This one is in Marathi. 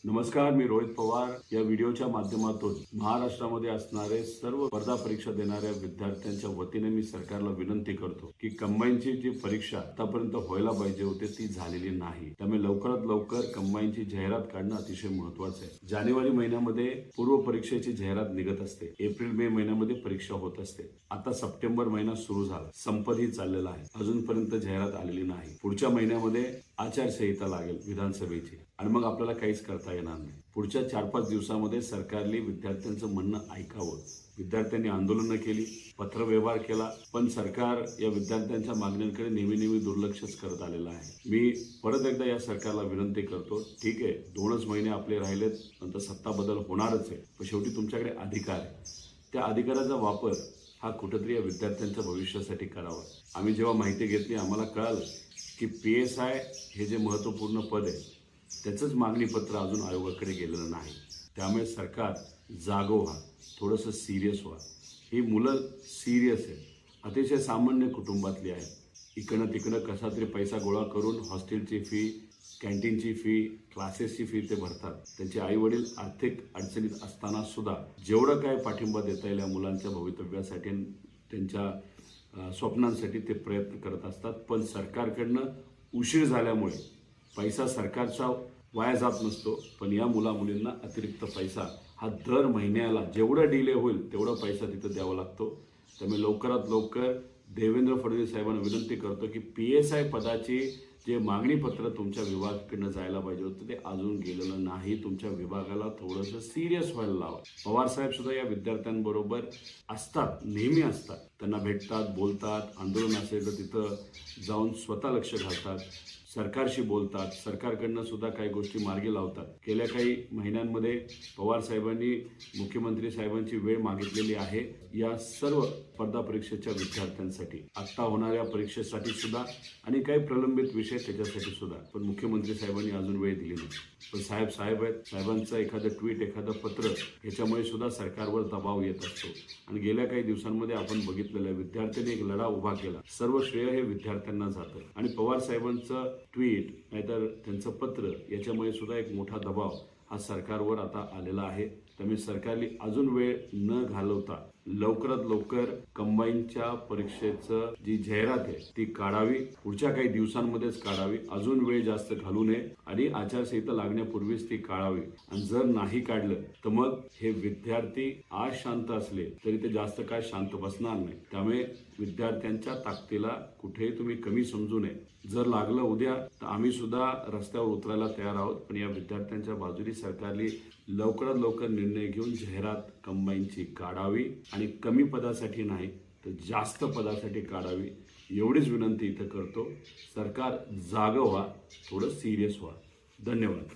नमस्कार, मी रोहित पवार. या व्हिडिओच्या माध्यमातून महाराष्ट्रामध्ये असणारे सर्व स्पर्धा परीक्षा देणाऱ्या विद्यार्थ्यांच्या वतीने मी सरकारला विनंती करतो की कंबाईनची जी परीक्षा आतापर्यंत व्हायला पाहिजे होती ती झालेली नाही. त्यामुळे लवकरात लवकर कंबाईनची जाहिरात काढणं अतिशय महत्त्वाचं आहे. जानेवारी महिन्यामध्ये पूर्व परीक्षेची जाहिरात निघत असते. एप्रिल मे महिन्यामध्ये परीक्षा होत असते. आता सप्टेंबर महिना सुरू झाला, संपतही चाललेला आहे. अजूनपर्यंत जाहिरात आलेली नाही. पुढच्या महिन्यामध्ये आचारसंहिता लागेल विधानसभेची आणि मग आपल्याला काहीच करता येणार नाही. पुढच्या 4-5 दिवसामध्ये सरकारने विद्यार्थ्यांचं म्हणणं ऐकावं. विद्यार्थ्यांनी आंदोलनं केली, पत्रव्यवहार केला, पण सरकार या विद्यार्थ्यांच्या मागण्यांकडे नेहमी दुर्लक्षच करत आलेलं आहे. मी परत एकदा या सरकारला विनंती करतो, ठीक आहे 2च महिने आपले राहिलेत, नंतर सत्ता बदल होणारच आहे, पण शेवटी तुमच्याकडे अधिकार आहे. त्या अधिकाराचा वापर हा कुठेतरी या विद्यार्थ्यांच्या भविष्यासाठी करावा. आम्ही जेव्हा माहिती घेतली आम्हाला कळालं की PSI हे जे महत्त्वपूर्ण पद आहे त्याचंच मागणीपत्र अजून आयोगाकडे गेलेलं नाही. त्यामुळे सरकार जागो व्हा, थोडंसं सिरियस व्हा. ही मुलं सिरियस आहे, अतिशय सामान्य कुटुंबातली आहे. इकडनं तिकडं कसा तरी पैसा गोळा करून हॉस्टेलची फी, कॅन्टीनची फी, क्लासेसची फी ते भरतात. त्यांचे आईवडील आर्थिक अडचणीत असताना सुद्धा जेवढं काय पाठिंबा देता येईल या मुलांच्या भवितव्यासाठी, त्यांच्या स्वप्नांसाठी ते प्रयत्न करत असतात. पण सरकारकडनं उशीर झाल्यामुळे पैसा सरकारचा वाया जात नसतो, पण या मुलींना अतिरिक्त पैसा हा दर महिन्याला जेवढा डिले होईल तेवढा पैसा तिथं द्यावा लागतो. त्यामुळे लवकरात लवकर देवेंद्र फडणवीस साहेबांना विनंती करतो की PSI पदाची जे मागणीपत्र तुमच्या विभागाकडनं जायला पाहिजे होतं ते अजून गेलेलं नाही. तुमच्या विभागाला थोडंसं सिरियस व्हायला लावा. पवार साहेब सुद्धा या विद्यार्थ्यांबरोबर असतात, नेहमी असतात. त्यांना भेटतात, बोलतात. आंदोलन असेल तर तिथं जाऊन स्वतः लक्ष घालतात, सरकारशी बोलतात, सरकारकडनं सुद्धा काही गोष्टी मार्गी लावतात. गेल्या काही महिन्यांमध्ये पवार साहेबांनी मुख्यमंत्री साहेबांची वेळ मागितलेली आहे या सर्व स्पर्धा परीक्षेच्या विद्यार्थ्यांसाठी, आत्ता होणाऱ्या परीक्षेसाठी सुद्धा आणि काही प्रलंबित विषय त्याच्यासाठी सुद्धा. पण मुख्यमंत्री साहेबांनी अजून वेळ दिली नाही. पण साहेब आहेत. साहेबांचं एखादं ट्विट, एखादं पत्र ह्याच्यामुळे सुद्धा सरकारवर दबाव येत असतो. आणि गेल्या काही दिवसांमध्ये आपण बघितलेलं आहे, विद्यार्थ्यांनी एक लढा उभा केला. सर्व श्रेय हे विद्यार्थ्यांना जातं. आणि पवार साहेबांचं ट्विट नाहीतर त्यांचं पत्र याच्यामुळे सुद्धा एक मोठा दबाव हा सरकारवर आता आलेला आहे. त्यामुळे सरकारने अजून वेळ न घालवता लवकरात लवकर कंबाईनच्या परीक्षेचं जी जाहिरात आहे ती काढावी. पुढच्या काही दिवसांमध्येच काढावी, अजून वेळ जास्त घालू नये आणि आचारसंहिता लागण्यापूर्वीच ती काढावी. आणि जर नाही काढलं तर मग हे विद्यार्थी आज शांत असले तरी ते जास्त काय शांत बसणार नाही. त्यामुळे विद्यार्थ्यांच्या ताकदीला कुठेही तुम्ही कमी समजू नये. जर लागलं उद्या तर आम्ही सुद्धा रस्त्यावर उतरायला तयार आहोत. पण या विद्यार्थ्यांच्या बाजूने सरकारने लवकरात लवकर निर्णय घेऊन जाहिरात कंबाईनची काढावी आणि कमी पदासाठी नाही तर जास्त पदासाठी काढावी, एवढीच विनंती इथं करतो. सरकार जागं व्हा, थोडं सिरियस व्हा. धन्यवाद.